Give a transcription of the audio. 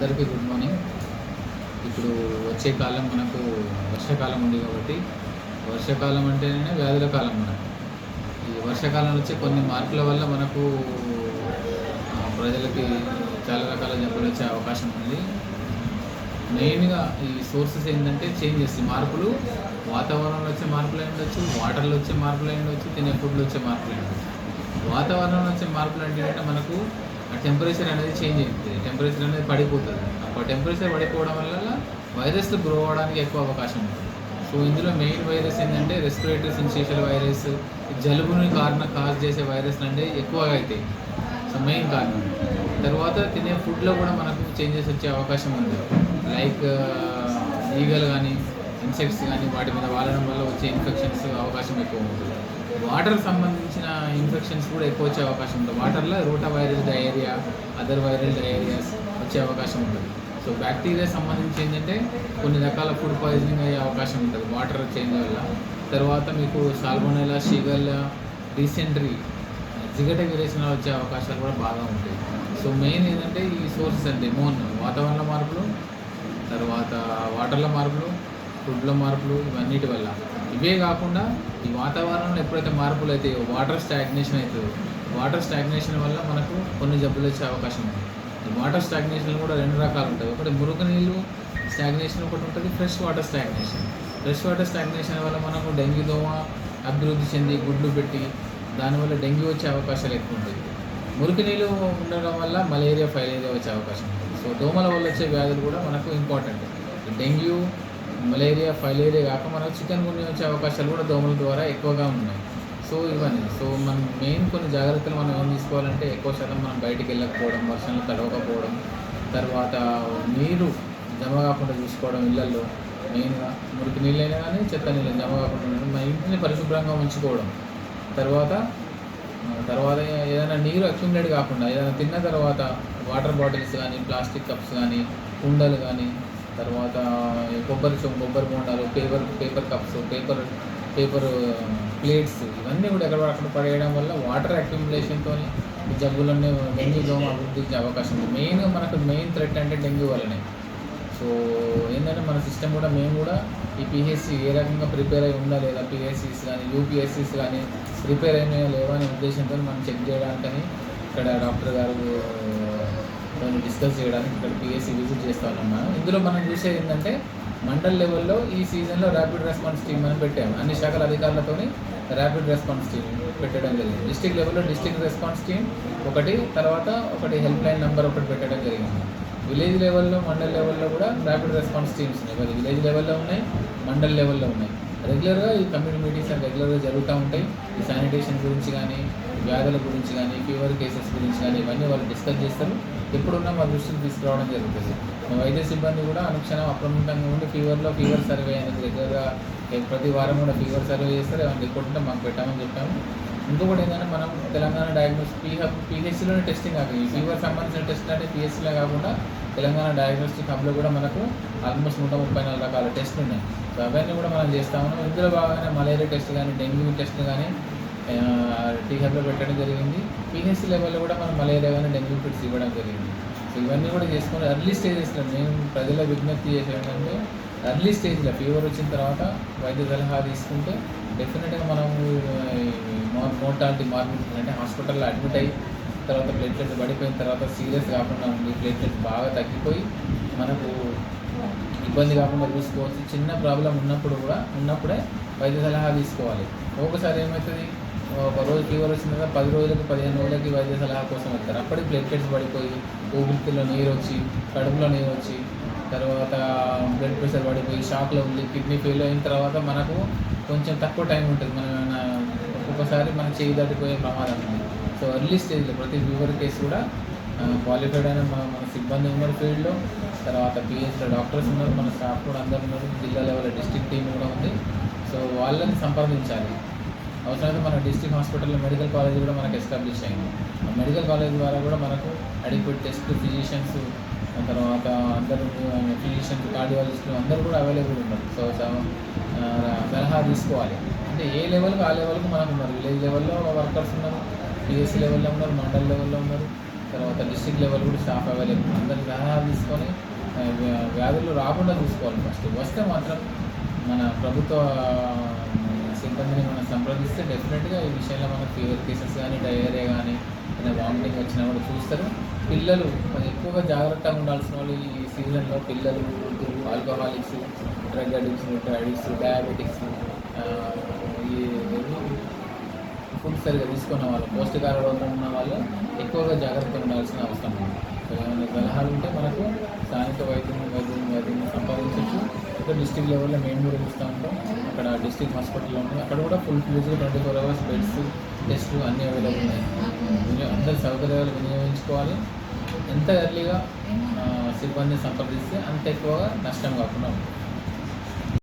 అందరికీ good morning. ఇప్పుడు వచ్చే కాలం మనకు వర్షాకాలం ఉంది కాబట్టి వర్షాకాలం అంటేనే వ్యాధుల కాలం మనకు. ఈ వర్షాకాలంలో వచ్చే కొన్ని మార్పుల వల్ల మనకు ప్రజలకి చాలా రకాల జబ్బులు వచ్చే అవకాశం ఉంది. మెయిన్గా ఈ సోర్సెస్ ఏంటంటే చేంజెస్, మార్పులు వాతావరణంలో వచ్చే మార్పులు అయి ఉండొచ్చు, వాటర్లో వచ్చే మార్పులు అయి ఉండొచ్చు, తినే ఫుడ్లో వచ్చే మార్పులు అయి ఉండొచ్చు. వాతావరణంలో వచ్చే మార్పులు అంటే మనకు టెంపరేచర్ అనేది చేంజ్ అవుతుంది, టెంపరేచర్ అనేది పడిపోతుంది. ఆ టెంపరేచర్ పడిపోవడం వల్ల వైరస్లు గ్రో అవ్వడానికి ఎక్కువ అవకాశం ఉంటుంది. సో ఇందులో మెయిన్ వైరస్ ఏంటంటే రెస్పిరేటరీ సిన్సియేషల్ వైరస్, జలుబుని కాజ్ చేసే వైరస్లు అంటే ఎక్కువగా అవుతాయి. సో మెయిన్ కారణం. తర్వాత తినే ఫుడ్లో కూడా మనకు చేంజెస్ వచ్చే అవకాశం ఉంది. లైక్ ఈగలు కానీ ఇన్సెక్ట్స్ కానీ వాటి మీద వాడడం వల్ల వచ్చే ఇన్ఫెక్షన్స్ అవకాశం ఎక్కువ ఉంటుంది. వాటర్ సంబంధించిన ఇన్ఫెక్షన్స్ కూడా ఎక్కువ వచ్చే అవకాశం ఉంటుంది. వాటర్లో రోటా virus diarrhoea, other viral diarrhoeas వచ్చే అవకాశం ఉంటుంది. సో బ్యాక్టీరియా సంబంధించి ఏంటంటే కొన్ని రకాల ఫుడ్ పాయిజనింగ్ అయ్యే అవకాశం ఉంటుంది వాటర్ చేంజ్ వల్ల. తర్వాత మీకు సాల్మోనెల్లా, షిగెల్లా, డిసెంట్రీ, జిగట విరేచనాలు వచ్చే అవకాశాలు కూడా బాగా ఉంటాయి. సో మెయిన్ ఏంటంటే ఈ సోర్సెస్ అంటే వాతావరణ మార్పులు, తర్వాత వాటర్ల మార్పులు, ఫుడ్లో మార్పులు, ఇవన్నిటి వల్ల. ఇవే కాకుండా ఈ వాతావరణంలో ఎప్పుడైతే మార్పులు అవుతాయో వాటర్ స్టాగ్నేషన్ అవుతుందో, వాటర్ స్టాగ్నేషన్ వల్ల మనకు కొన్ని జబ్బులు వచ్చే అవకాశం ఉంది. ఈ వాటర్ స్టాగ్నేషన్ కూడా రెండు రకాలు ఉంటాయి. ఒకటి మురుగు నీళ్ళు స్టాగ్నేషన్ ఒకటి ఉంటుంది, fresh water stagnation. Fresh water stagnation వల్ల మనకు డెంగ్యూ దోమ అభివృద్ధి చెంది గుడ్లు పెట్టి దానివల్ల డెంగ్యూ వచ్చే అవకాశాలు ఎక్కువ ఉంటాయి. మురికి నీళ్ళు ఉండడం వల్ల మలేరియా, ఫైలేరియా వచ్చే అవకాశం ఉంటుంది. సో దోమల వల్ల వచ్చే వ్యాధులు కూడా మనకు ఇంపార్టెంట్. డెంగ్యూ, మలేరియా, ఫైలేరియా కాక మనకు చికెన్ గున్యా వచ్చే అవకాశాలు కూడా దోమల ద్వారా ఎక్కువగా ఉన్నాయి. సో ఇవన్నీ. సో మనం మెయిన్ కొన్ని జాగ్రత్తలు మనం ఏం తీసుకోవాలంటే ఎక్కువ శాతం మనం బయటికి వెళ్ళకపోవడం, వర్షంలో తడవకపోవడం, తర్వాత నీరు జమ కాకుండా చూసుకోవడం ఇళ్లలో. మెయిన్గా మురికి నీళ్ళైనా కానీ చెత్త నీళ్ళు జమ కాకుండా ఉండడం, మన ఇంటిని పరిశుభ్రంగా ఉంచుకోవడం. తర్వాత ఏదైనా నీరు అక్యుములేట్ కాకుండా ఏదైనా తిన్న తర్వాత వాటర్ బాటిల్స్ కానీ, ప్లాస్టిక్ కప్స్ కానీ, కుండలు కానీ, తర్వాత కొబ్బరి బోండాలు, పేపర్ కప్స్, పేపర్ ప్లేట్స్, ఇవన్నీ కూడా అక్కడ పడేయడం వల్ల వాటర్ అక్యుములేషన్తో జబ్బులన్నీ డెంగ్యూ దోమ అభివృద్ధికి అవకాశం ఉంది. మెయిన్ థ్రెట్ అంటే డెంగ్యూ వల్లనే. సో ఏంటంటే మన సిస్టమ్ కూడా మేము కూడా ఈ పిహెచ్సి ఏ రకంగా ప్రిపేర్ అయి ఉందా లేదా, పిహెచ్సిస్ కానీ యూపీఎస్సీస్ కానీ ప్రిపేర్ అయినాయా లేవా అనే ఉద్దేశంతో మనం చెక్ చేయడానికని ఇక్కడ డాక్టర్ గారు డిస్కస్ చేయడానికి ఇక్కడ పిహెచ్సి విజిట్ చేస్తూ ఉన్నాం. ఇందులో మనం చూసేది ఏంటంటే మండల్ లెవెల్లో ఈ సీజన్లో ర్యాపిడ్ రెస్పాన్స్ టీమ్ అని పెట్టాము. అన్ని శాఖల అధికారులతో ర్యాపిడ్ రెస్పాన్స్ టీమ్ పెట్టడం జరిగింది. డిస్ట్రిక్ట్ లెవెల్లో డిస్ట్రిక్ట్ రెస్పాన్స్ టీమ్ తర్వాత ఒకటి హెల్ప్ లైన్ నెంబర్ ఒకటి పెట్టడం జరిగింది. విలేజ్ లెవెల్లో, మండల్ లెవెల్లో కూడా ర్యాపిడ్ రెస్పాన్స్ టీమ్స్ ఉన్నాయి. అది విలేజ్ లెవెల్లో ఉన్నాయి, మండల్ లెవెల్లో ఉన్నాయి. రెగ్యులర్గా ఈ కమ్యూనిటీ మీటింగ్స్ రెగ్యులర్గా జరుగుతూ ఉంటాయి. ఈ శానిటేషన్ గురించి కానీ, వ్యాధుల గురించి కానీ, ఫీవర్ కేసెస్ గురించి కానీ ఇవన్నీ వాళ్ళు డిస్కస్ చేస్తారు. ఎప్పుడున్నా మా దృష్టికి తీసుకురావడం జరుగుతుంది. మా వైద్య సిబ్బంది కూడా అనుక్షణం అప్రమత్తంగా ఉండి ఫీవర్ సర్వే అనేది రెగ్యులర్గా ప్రతి వారం కూడా ఫీవర్ సర్వే చేస్తారు. ఏమైనా రిపోర్ట్ ఉంటే మాకు పెట్టామని చెప్పాము. ఇంకొకటి ఏంటంటే మనం తెలంగాణ డయాగ్నోస్టిక్ పిహెచ్సిలోనే టెస్టింగ్ కాదు, ఈ ఫీవర్ సంబంధించిన టెస్టులు అంటే పిహెచ్సిలో కాకుండా తెలంగాణ డయాగ్నోస్టిక్ హబ్లో కూడా మనకు ఆల్మోస్ట్ 134 రకాల టెస్టులు ఉన్నాయి. సో అవన్నీ కూడా మనం చేస్తా ఉన్నాం. ఇందులో భాగంగానే మలేరియా టెస్ట్ కానీ, డెంగ్యూ టెస్ట్ కానీ టీ హబ్లో పెట్టడం జరిగింది. పిహెచ్సి లెవెల్లో కూడా మనం మలేరియా కానీ, డెంగ్యూ కిట్స్ ఇవ్వడం జరిగింది. సో ఇవన్నీ కూడా చేసుకుని ఎర్లీ స్టేజెస్లో మేము ప్రజల విజ్ఞప్తి చేసేదంటే ఎర్లీ స్టేజ్లో ఫీవర్ వచ్చిన తర్వాత వైద్య సలహా తీసుకుంటే డెఫినెట్గా మనము మార్బిడిటీ అంటే హాస్పిటల్లో అడ్మిట్ అయ్యి తర్వాత ప్లేట్లెట్స్ పడిపోయిన తర్వాత సీరియస్ కాకుండా ఉండి ప్లేట్లెట్స్ బాగా తగ్గిపోయి మనకు ఇబ్బంది కాకుండా చూసుకోవచ్చు. చిన్న ప్రాబ్లం ఉన్నప్పుడే వైద్య సలహా తీసుకోవాలి. ఒకసారి ఏమవుతుంది, ఒక రోజు ఫీవర్ వచ్చిన తర్వాత 10 రోజులకి 15 రోజులకి వైద్య సలహా కోసం వెళ్తారు. అప్పటికి ప్లేట్లెట్స్ పడిపోయి ఊపిరితిత్తుల్లో నీరు వచ్చి, కడుపులో నీరు వచ్చి, తర్వాత బ్లడ్ ప్రెషర్ పడిపోయి, షాక్లో ఉండి కిడ్నీ ఫెయిల్ అయిన తర్వాత మనకు కొంచెం తక్కువ టైం ఉంటుంది. మనం ఒక్కొక్కసారి మనం చేయి దాటిపోయే ప్రమాదం ఉంది. సో ఎర్లీ స్టేజ్లో ప్రతి ఫీవర్ కేసు కూడా క్వాలిఫైడ్ అయిన మన సిబ్బంది ఉన్నారు ఫీల్డ్లో, తర్వాత పిహెచ్లో డాక్టర్స్ ఉన్నారు, మన స్టాఫ్ కూడా అందరూ ఉన్నారు, జిల్లా లెవెల్ డిస్ట్రిక్ట్ టీమ్ కూడా ఉంది. సో వాళ్ళని సంప్రదించాలి. అవసరమైతే మన డిస్ట్రిక్ట్ హాస్పిటల్లో మెడికల్ కాలేజ్ కూడా మనకు ఎస్టాబ్లిష్ అయింది. ఆ మెడికల్ కాలేజ్ ద్వారా కూడా మనకు అడిక్వేట్ టెస్ట్, ఫిజిషియన్స్, తర్వాత అందరూ ఫిజిషియన్స్, కార్డియాలజిస్టులు అందరూ కూడా అవైలబుల్ ఉన్నారు. సో సలహా తీసుకోవాలి. అంటే ఏ లెవెల్కి ఆ లెవెల్కి మనకు ఉన్నారు. విలేజ్ లెవెల్లో వర్కర్స్ ఉన్నారు, పిఎస్సి లెవెల్లో ఉన్నారు, మండల్ లెవెల్లో ఉన్నారు, తర్వాత డిస్ట్రిక్ట్ లెవెల్ కూడా స్టాఫ్ అవైలబుల్, అందరి సలహాలు తీసుకొని వ్యాధులు రాకుండా చూసుకోవాలి. ఫస్ట్ వస్తే మాత్రం మన ప్రభుత్వ సిబ్బందిని మనం సంప్రదిస్తే డెఫినెట్గా ఈ విషయంలో మనకు ఫీవర్ కేసెస్ కానీ, డయేరియా కానీ, ఏదైనా వామిటింగ్ వచ్చినా కూడా చూస్తారు. పిల్లలు ఎక్కువగా జాగ్రత్తగా ఉండాల్సిన వాళ్ళు ఈ సీజన్లో పిల్లలు, వృద్ధులు, ఆల్కహాలిక్స్, డ్రగ్ అడిక్ట్స్, డయాబెటిక్స్, ఈ ఫుడ్ సరిగా తీసుకున్న వాళ్ళు, పౌష్టికాహార లోపం ఉన్న వాళ్ళు ఎక్కువగా జాగ్రత్తగా ఉండాల్సిన అవసరం ఉంది. ఏమైనా సలహాలు ఉంటే మనకు స్థానిక వైద్యుని సంపాదించవచ్చు. ఇక్కడ డిస్ట్రిక్ట్ లెవెల్లో మేము కూడా చూస్తూ ఉంటాం. అక్కడ డిస్ట్రిక్ట్ హాస్పిటల్లో ఉంటుంది, అక్కడ కూడా ఫుల్ ఫ్లెడ్జ్గా 24 hours బెడ్స్, టెస్టులు అన్నీ అవైలబుల్ ఉన్నాయి. అందరి సౌకర్యాలు వినియోగించుకోవాలి. ఎంత ఎర్లీగా సిబ్బందిని సంప్రదిస్తే అంత ఎక్కువగా నష్టం కాకుండా ఉంటుంది.